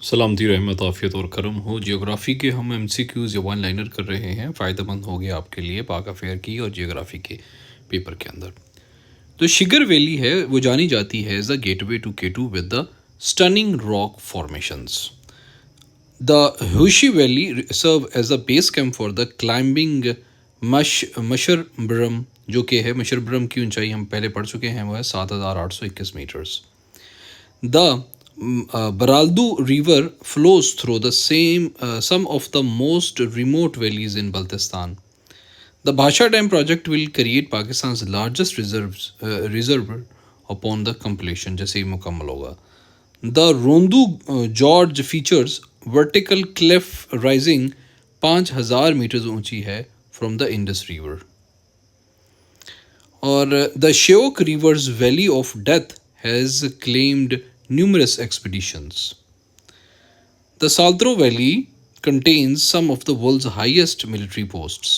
सलामती रहमत आफ़ियत और करम हो। जियोग्राफ़ी के हम एमसीक्यूज़ या वन लाइनर कर रहे हैं, फ़ायदेमंद हो गया आपके लिए पाक अफेयर की और जियोग्राफ़ी के पेपर के अंदर। तो शिगर वैली है, वो जानी जाती है as the gateway to K two with the stunning rock formations. The Hushe valley serve as a base camp for the climbing Masherbrum, जो कि है मशरबरम की ऊंचाई हम पहले पढ़ चुके हैं, वो है 7,821 metres. The Baraldu River flows through the some of the most remote valleys in Baltistan. The Bhasha Dam project will create Pakistan's largest reservoir upon the completion, जैसे ही मुकम्मल होगा. The Rondu Gorge features vertical cliff rising 5,000 metre ऊंची है from the Indus River. और the Sheok River's Valley of Death has claimed numerous expeditions. The Saldro Valley contains some of the world's highest military posts.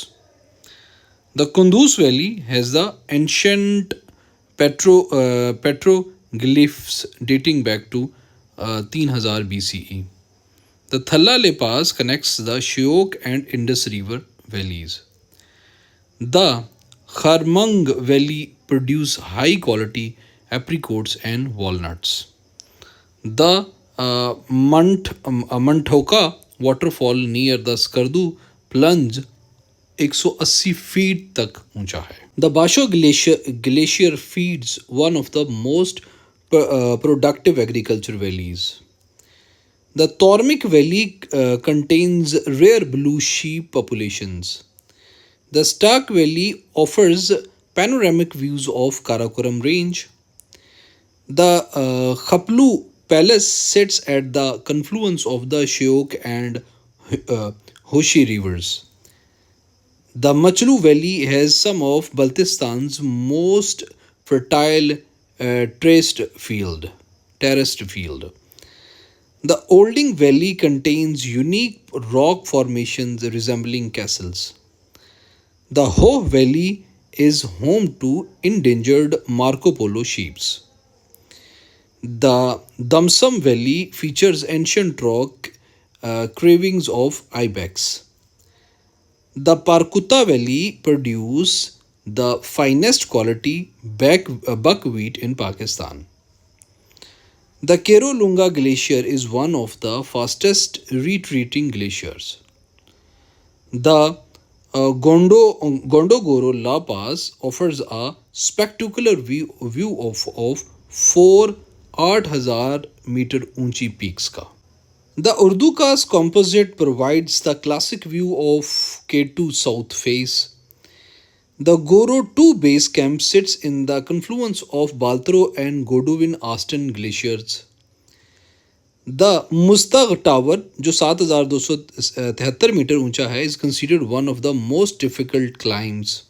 The Kunduz Valley has the ancient petroglyphs dating back to 3000 BCE. The Thallale Pass connects the Sheok and Indus River valleys. The Kharmang Valley produce high quality apricots and walnuts. The Manthoka waterfall near the Skardu plunge 180 feet तक ऊंचा है. The Basho glacier feeds one of the most productive agriculture valleys. The Tormik Valley contains rare blue sheep populations. The Stark Valley offers panoramic views of Karakoram Range. The Khaplu Palace sits at the confluence of the Sheok and Hoshi rivers. The Machlu Valley has some of Baltistan's most fertile terraced field. The Olding Valley contains unique rock formations resembling castles. The Ho Valley is home to endangered Marco Polo sheep. The Damsam Valley features ancient rock carvings of ibex. The Parkuta Valley produces the finest quality buckwheat in Pakistan. The Kero Lunga Glacier is one of the fastest retreating glaciers. The Gondogoro La Pass offers a spectacular view of four 8,000 metre ऊंची peaks का. The Urdu Khas composite provides the classic view of K2 south face. The Goro 2 base camp sits in the confluence of Baltro and Godowin Aston glaciers. The Mustagh Tower, जो 7,273 metre ऊंचा है, is considered one of the most difficult climbs.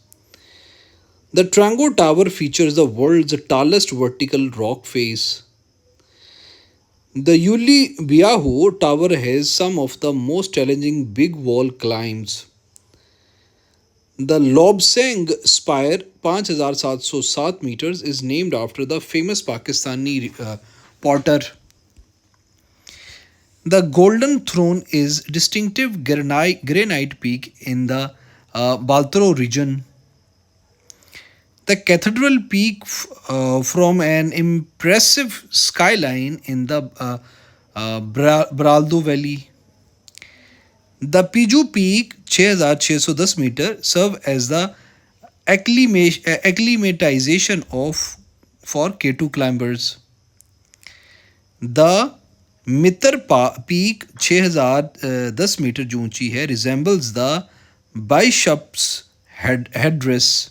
The Trango Tower features the world's tallest vertical rock face. The Yuli Biahu Tower has some of the most challenging big wall climbs. The Lobsang Spire, 5,707 meters, is named after the famous Pakistani potter. The Golden Throne is distinctive granite peak in the Baltoro region. The Cathedral Peak from an impressive skyline in the Braldo Valley. The Piju Peak, 6,610 meter, serve as the acclimatization for K2 climbers. The Mitar Peak, 6,010 meter जो ऊंची है, resembles the bishop's headdress.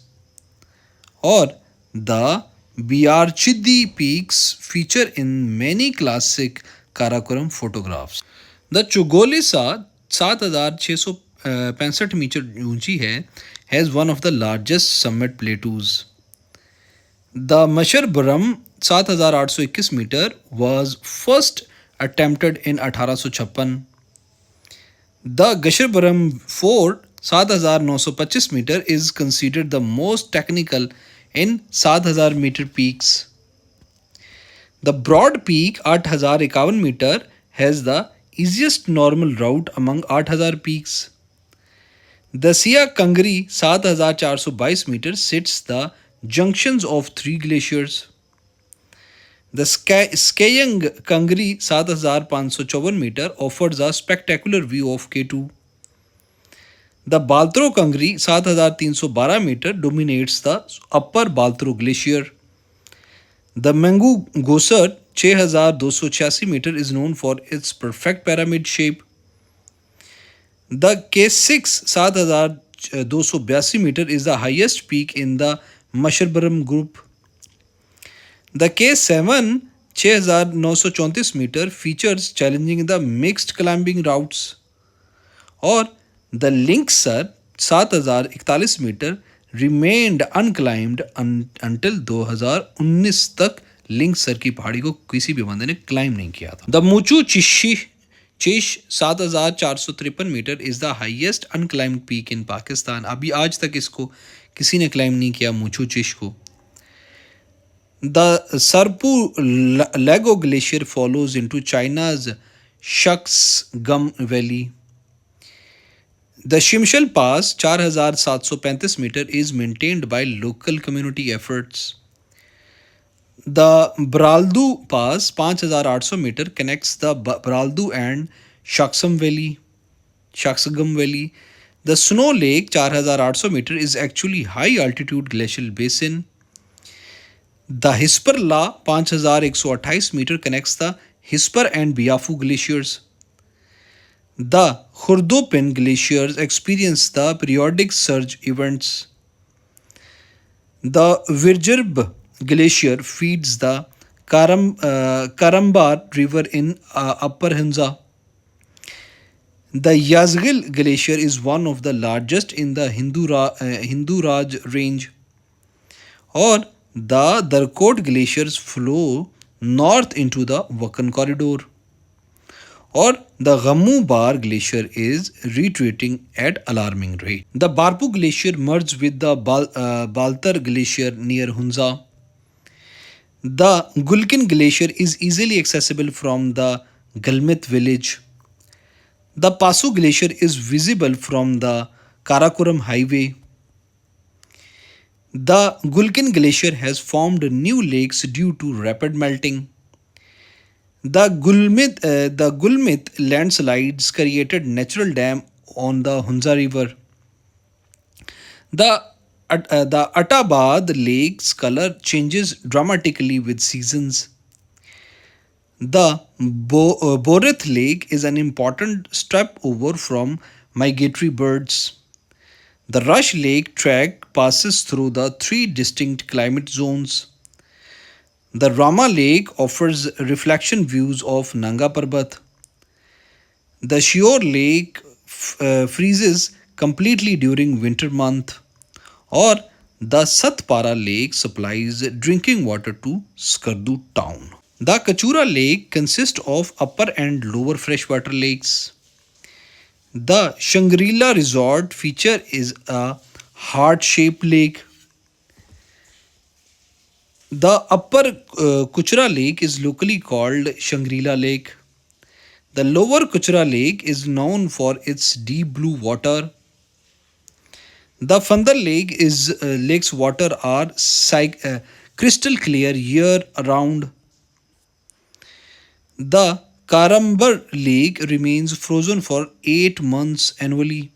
Or the Biarchiddi peaks feature in many classic Karakoram photographs. The Chugolisa 7,665 metre ऊंची है, has one of the largest summit plateaus. The Masharbaram 7,821 metres was first attempted in 1856. The Gasharbaram Fort 7,925 metres is considered the most technical in 7,000 meter peaks. The Broad Peak 8,051 metres has the easiest normal route among 8000 peaks. The Sia Kangri 7422 meters sits the junctions of three glaciers. The Skayang Kangri 7554 meter offers a spectacular view of K2. The Baltro Kangri 7312 meter dominates the upper Baltro glacier. The Mengu Gosar 6286 meter is known for its perfect pyramid shape. The K6 7282 meter is the highest peak in the Masharbaram group. The K7 6934 meter features challenging the mixed climbing routes. और the Link Sar 7041 metre remained unclimbed until 2019 तक link sir की पहाड़ी को किसी भी बंदे ने climb नहीं किया था. The Muchu Chhish 7453 metre is the highest unclimbed peak in Pakistan. अभी आज तक इसको किसी ने क्लाइम नहीं किया मूचू चिश को. The Sarpo Laggo glacier follows into China's Shaksgam valley. The Shimshal Pass 4735 meter is maintained by local community efforts. The Braldu Pass 5800 meter connects the Braldu and Shaksam Valley. The Snow Lake 4800 meter is actually high altitude glacial basin. The Hisparla 5128 meter connects the Hispar and Biafu glaciers. The Khurdopin glaciers experience the periodic surge events. The Virjirb glacier feeds the Karambar river in Upper Hinza. The Yazgil glacier is one of the largest in the Hindu Raj range. Or the Darkot glaciers flow north into the Wakhan corridor. Or the Ghammu Bar glacier is retreating at alarming rate. The Barpu glacier merges with the Baltar glacier near Hunza. The Gulkin glacier is easily accessible from the Galmit village. The Pasu glacier is visible from the Karakoram highway. The Gulkin glacier has formed new lakes due to rapid melting. The Gulmit landslides created natural dam on the Hunza river. The Atabad lake's color changes dramatically with seasons. The Borith lake is an important stopover from migratory birds. The Rush Lake track passes through the three distinct climate zones. The Rama Lake offers reflection views of Nanga Parbat. The Shior Lake freezes completely during winter month. Or the Satpara Lake supplies drinking water to Skardu town. The Kachura Lake consists of upper and lower freshwater lakes. The Shangri-La Resort feature is a heart-shaped lake. The upper Kuchra Lake is locally called Shangri-La Lake. The lower Kuchra Lake is known for its deep blue water. The Fandar lake's water are crystal clear year round. The Karambar Lake remains frozen for 8 months annually.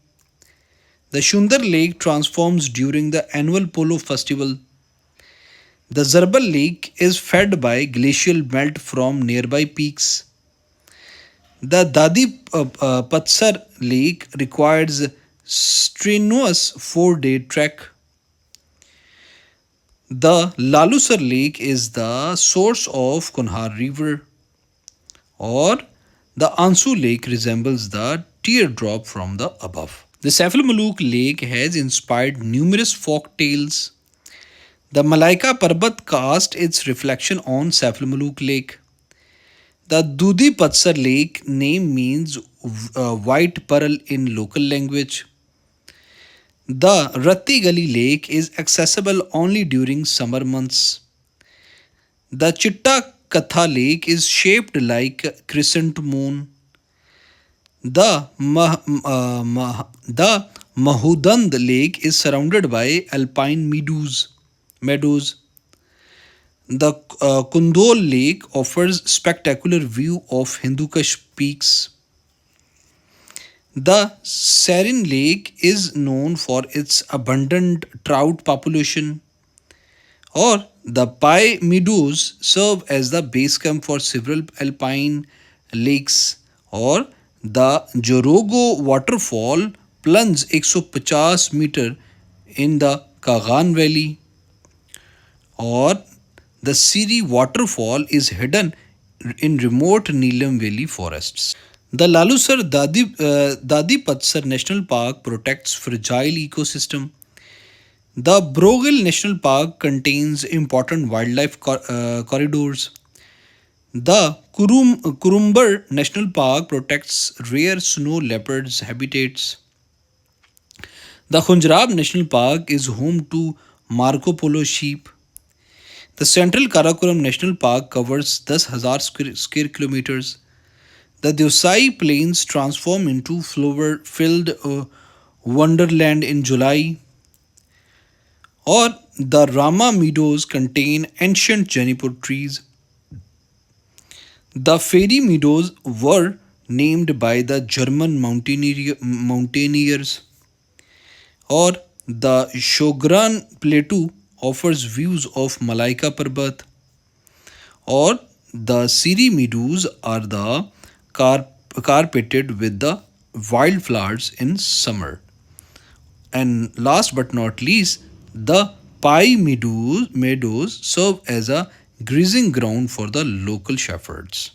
The Shundar Lake transforms during the annual Polo festival. The Zarbal Lake is fed by glacial melt from nearby peaks. The Dadi Patsar Lake requires strenuous 4-day trek. The Lalusar Lake is the source of Kunhar River. Or the Ansu Lake resembles the teardrop from the above. The Saiful Muluk Lake has inspired numerous folk tales. The Malaika Parbat cast its reflection on Saiful Muluk Lake. The Dudi Patsar Lake name means white pearl in local language. The Ratti Gali Lake is accessible only during summer months. The Chitta Katha Lake is shaped like a crescent moon. The Mahudand Lake is surrounded by alpine meadows. The Kundol Lake offers spectacular view of Hindu Kush peaks. The Sarin Lake is known for its abundant trout population, or the Pai Meadows serve as the base camp for several alpine lakes, or the Jorogo waterfall plunges 150 meter in the Kagan Valley, or the Siri waterfall is hidden in remote Neelam Valley forests. The Lalusar Dadi Patsar National Park protects fragile ecosystem. The Brogil National Park contains important wildlife corridors. The Kurumbar National Park protects rare snow leopards habitats. The Khunjarab National Park is home to Marco Polo sheep. The Central Karakoram National Park covers 10,000 square kilometers. The Deosai Plains transform into flower-filled wonderland in July, or the Rama Meadows contain ancient Janipur trees. The Fairy Meadows were named by the German mountaineers, or the Shogran Plateau offers views of Malaika Parbat, or the Siri Meadows are the carpeted with the wildflowers in summer. And last but not least, the meadows serve as a grazing ground for the local shepherds.